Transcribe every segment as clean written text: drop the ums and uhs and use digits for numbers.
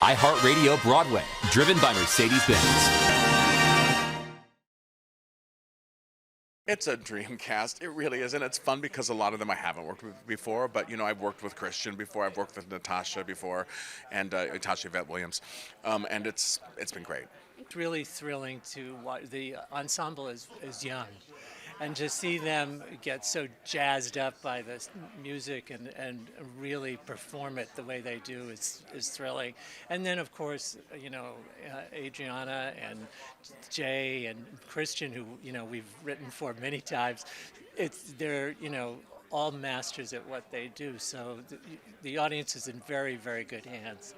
iHeartRadio Broadway, driven by Mercedes-Benz. It's a dream cast. It really is, and it's fun because a lot of them I haven't worked with before. But I've worked with Christian before. I've worked with Natasha before, and Natasha Yvette Williams, and it's been great. It's really thrilling to watch. The ensemble is young, and to see them get so jazzed up by the music and really perform it the way they do is thrilling. And then, of course, Adriana and Jay and Christian, who we've written for many times. They're all masters at what they do. So the audience is in very, very good hands.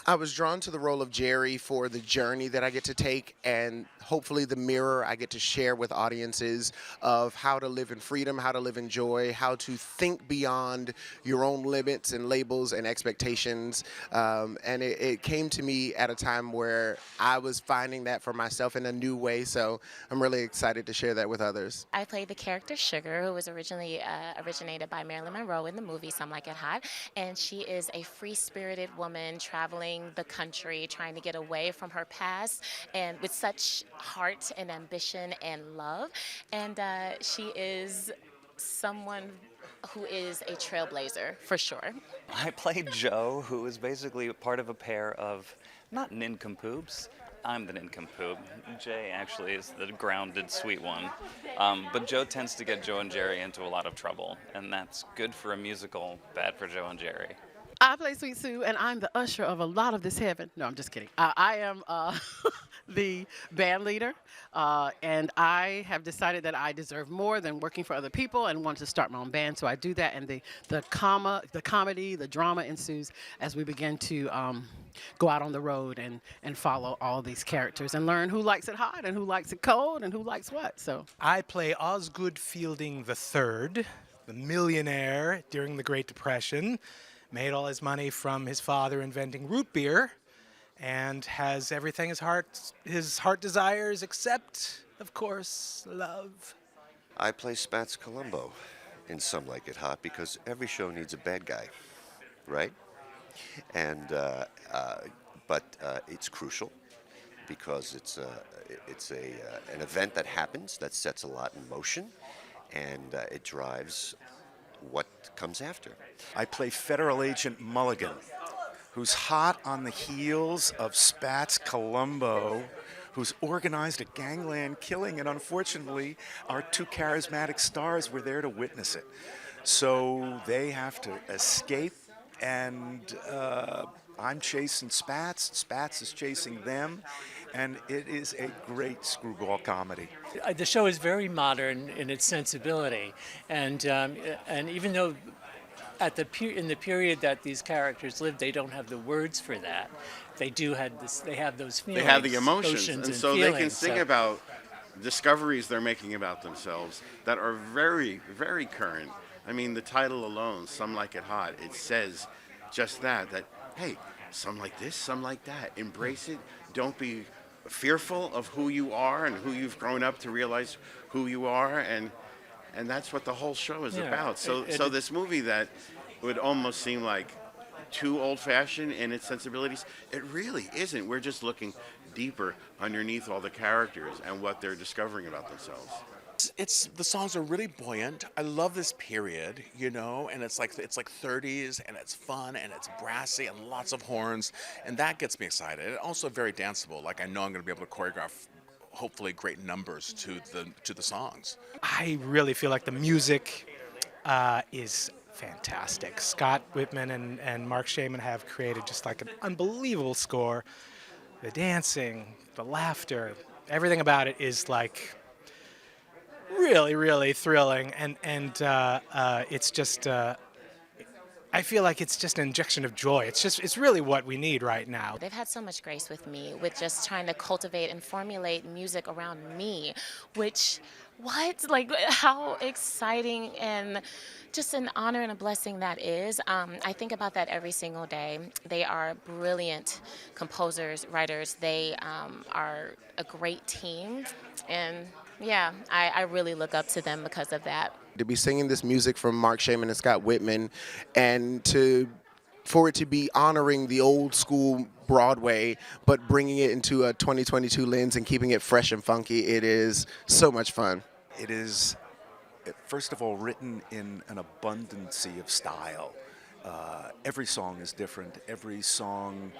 I was drawn to the role of Jerry for the journey that I get to take, and hopefully the mirror I get to share with audiences of how to live in freedom, how to live in joy, how to think beyond your own limits and labels and expectations. And it came to me at a time where I was finding that for myself in a new way, so I'm really excited to share that with others. I played the character Sugar, who was originally originated by Marilyn Monroe in the movie Some Like It Hot, and she is a free-spirited woman traveling the country, trying to get away from her past, and with such heart and ambition and love. And she is someone who is a trailblazer, for sure. I played Joe, who is basically part of a pair of, not nincompoops. I'm the nincompoop. Jay actually is the grounded, sweet one. But Joe tends to get Joe and Jerry into a lot of trouble, and that's good for a musical, bad for Joe and Jerry. I play Sweet Sue, and I'm the usher of a lot of this heaven. No, I'm just kidding. I am the band leader, and I have decided that I deserve more than working for other people and want to start my own band. So I do that, and the comedy, the drama ensues as we begin to go out on the road and follow all these characters and learn who likes it hot and who likes it cold and who likes what. So I play Osgood Fielding III, the millionaire during the Great Depression. Made all his money from his father inventing root beer, and has everything his heart desires, except, of course, love. I play Spats Columbo in Some Like It Hot because every show needs a bad guy, right? And but it's crucial because it's an event that happens that sets a lot in motion, and it drives what comes after. I play Federal Agent Mulligan, who's hot on the heels of Spats Columbo, who's organized a gangland killing, and unfortunately, our two charismatic stars were there to witness it. So they have to escape, and I'm chasing Spats. Spats is chasing them. And it is a great screwball comedy. The show is very modern in its sensibility, and even though in the period that these characters lived, they don't have the words for that. They have those feelings. They have the emotions and so feelings, they can sing about discoveries they're making about themselves that are very, very current. I mean, the title alone, Some Like It Hot, it says just that hey, some like this, some like that. Embrace it. Don't be fearful of who you are and who you've grown up to realize who you are, and that's what the whole show is about. So this movie that would almost seem like too old-fashioned in its sensibilities, it really isn't. We're just looking deeper underneath all the characters and what they're discovering about themselves. The songs are really buoyant. I love this period, and it's like 30s, and it's fun, and it's brassy, and lots of horns, and that gets me excited. And also very danceable. Like I know I'm going to be able to choreograph, hopefully, great numbers to the songs. I really feel like the music is fantastic. Scott Whitman and Mark Shaman have created just like an unbelievable score. The dancing, the laughter, everything about it is like really, really thrilling, and it's just I feel like it's just an injection of joy. It's really what we need right now. They've had so much grace with me, with just trying to cultivate and formulate music around me, how exciting and just an honor and a blessing that is. I think about that every single day. They are brilliant composers, writers. They are a great team, and yeah, I really look up to them because of that. To be singing this music from Mark Shaman and Scott Whitman, and to for it to be honoring the old school Broadway, but bringing it into a 2022 lens and keeping it fresh and funky. It is so much fun. It is, first of all, written in an abundancy of style. Every song is different. Every song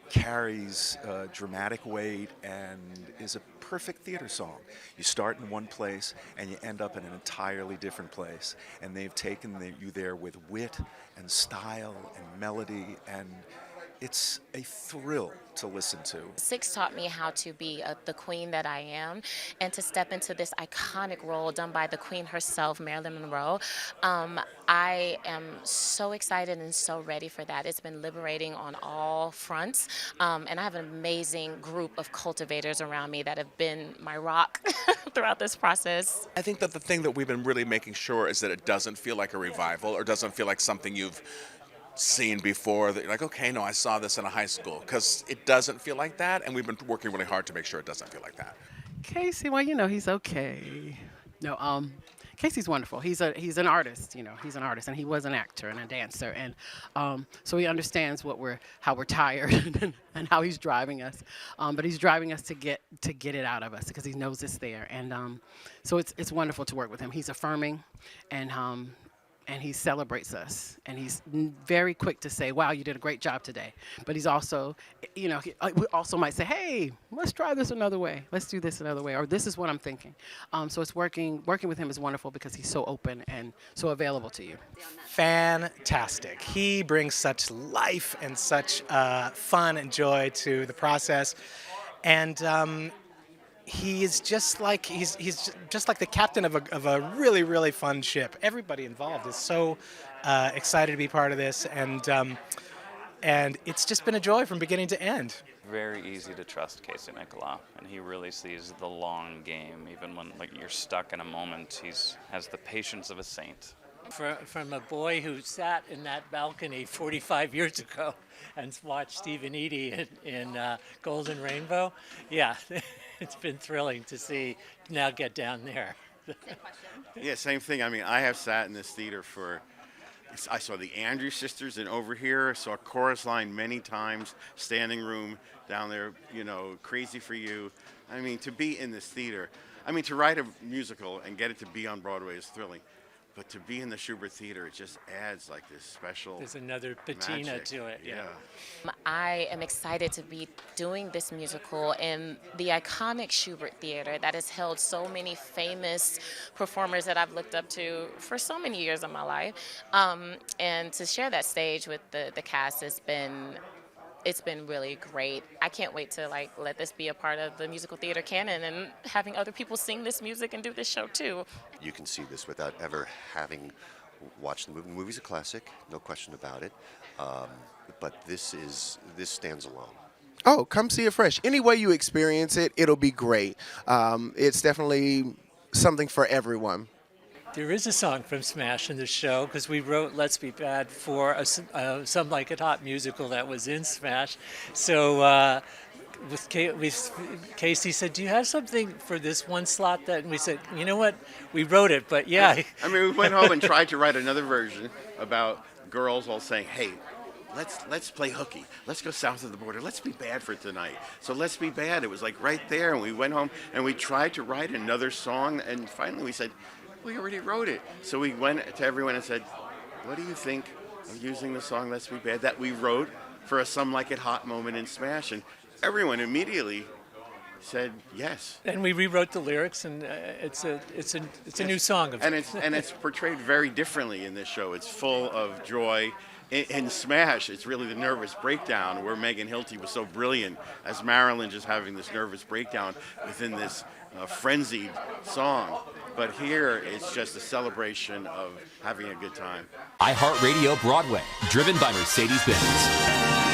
carries dramatic weight and is a perfect theater song. You start in one place and you end up in an entirely different place. And they've taken you there with wit and style and melody, and it's a thrill to listen to. Six taught me how to be the queen that I am and to step into this iconic role done by the queen herself, Marilyn Monroe. I am so excited and so ready for that. It's been liberating on all fronts, and I have an amazing group of cultivators around me that have been my rock throughout this process. I think that the thing that we've been really making sure is that it doesn't feel like a revival or doesn't feel like something you've seen before, that you're like, okay, no, I saw this in a high school, because it doesn't feel like that, and we've been working really hard to make sure it doesn't feel like that. Casey, well, he's okay. No, Casey's wonderful. He's an artist, he's an artist, and he was an actor and a dancer, and so he understands how we're tired and how he's driving us, but he's driving us to get it out of us because he knows it's there, and so it's wonderful to work with him. He's affirming, and he celebrates us, and he's very quick to say, wow, you did a great job today. But he's also, we also might say, hey, let's try this another way. Let's do this another way, or this is what I'm thinking. So it's working with him is wonderful because he's so open and so available to you. Fantastic. He brings such life and such fun and joy to the process. And he is just like he's just like the captain of a really, really fun ship. Everybody involved is so excited to be part of this, and it's just been a joy from beginning to end. Very easy to trust Casey Nicolau, and he really sees the long game. Even when you're stuck in a moment, has the patience of a saint. From a boy who sat in that balcony 45 years ago and watched Stephen Eady in Golden Rainbow, yeah, it's been thrilling to see now get down there. Yeah, same thing. I mean, I have sat in this theater I saw the Andrews Sisters and over here, saw Chorus Line many times, Standing Room down there, Crazy for You. I mean, to be in this theater, to write a musical and get it to be on Broadway is thrilling. But to be in the Schubert Theater, it just adds this special There's another patina magic to it, yeah. I am excited to be doing this musical in the iconic Schubert Theatre that has held so many famous performers that I've looked up to for so many years of my life. And to share that stage with the cast it's been really great. I can't wait to let this be a part of the musical theater canon and having other people sing this music and do this show too. You can see this without ever having watched the movie. The movie's a classic, no question about it. But this stands alone. Oh, come see it fresh. Any way you experience it, it'll be great. It's definitely something for everyone. There is a song from Smash in the show because we wrote Let's Be Bad for Some Like It Hot musical that was in Smash. So Casey said, do you have something for this one slot? And we said, you know what, we wrote it, but yeah. We went home and tried to write another version about girls all saying, hey, let's play hooky. Let's go south of the border. Let's be bad for tonight. So Let's Be Bad. It was right there. And we went home and we tried to write another song. And finally we said, we already wrote it. So we went to everyone and said, what do you think of using the song Let's Be Bad that we wrote for a Some Like It Hot moment in Smash? And everyone immediately said yes. And we rewrote the lyrics, and it's a new song. And it's portrayed very differently in this show. It's full of joy. In Smash, it's really the nervous breakdown where Megan Hilty was so brilliant as Marilyn, just having this nervous breakdown within this frenzied song. But here, it's just a celebration of having a good time. iHeartRadio Broadway, driven by Mercedes-Benz.